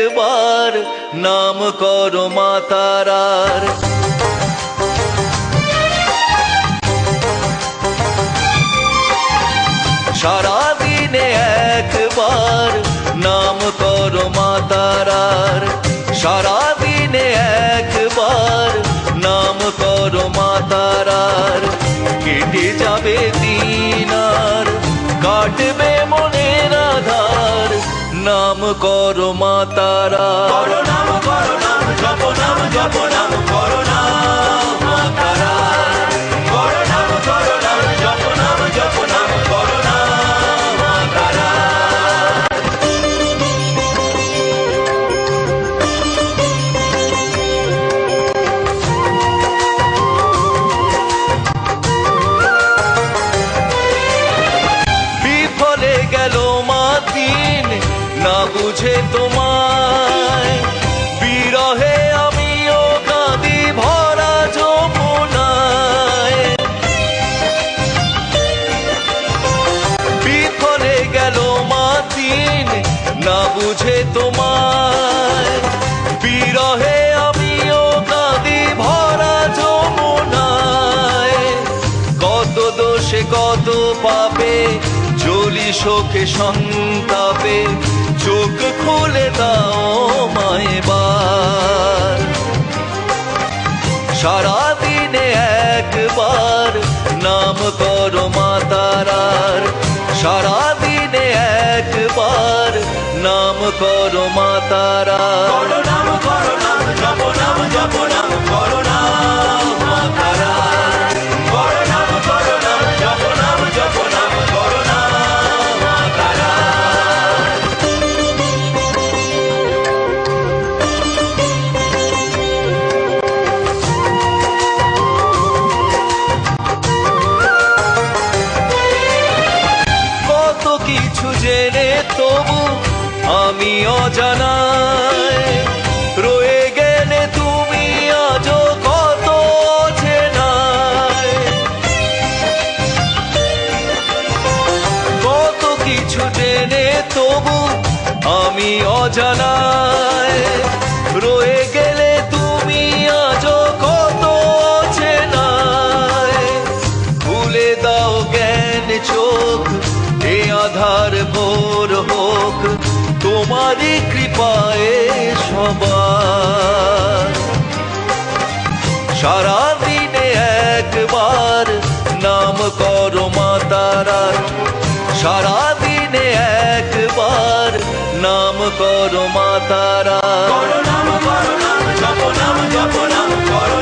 একবার নাম করো মা তারার। সারাদিনে একবার নাম করো মা তারার। সারাদিনে একবার নাম করো মা তারার। কেটে যাবে দিন আর কাটবে মনের আধার, নাম করো মা তারার। নাম করো নাম জপ নাম জপ নাম করো নাম মা তারার। করো নাম জপ নাম জপ নাম করো নাম মা তারার। বিফলে গেল মা দিন না বুঝে তোমায়, বিরহে আমিও কাঁদি ভরা যমুনায়। বিফলে গেল মা দিন না বুঝে তোমায়, বিরহে আমিও কাঁদি ভরা যমুনায়। কত দোষে কত পাপে জ্বলি শোকে সন্তাপে, চোখ খুলে দাও মা এবার। সারাদিনে একবার নাম করো মা তারার। সারাদিনে একবার নাম করো মা তারার। নাম জপ নাম জপ নাম করো নাম মা তারার। করো নাম জপ নাম জপ নাম করো নাম মা তারার। কত কিছু জেনে তবু আমি অজানায়, রয়ে গেলে তুমি আজও কত চেনায়। কত কিছু জেনে তবু আমি অজানায়, রয়ে গেলে তুমি আজও কত চেনায়। ভুলে দাও জ্ঞান চোখ, এ আধার ভোর হোক তোমারই কৃপায় সবার। সারাদিনে একবার নাম করো মা তারার। সারাদিনে একবার নাম করো মা তারার। করো নাম জপ নাম জপ নাম করো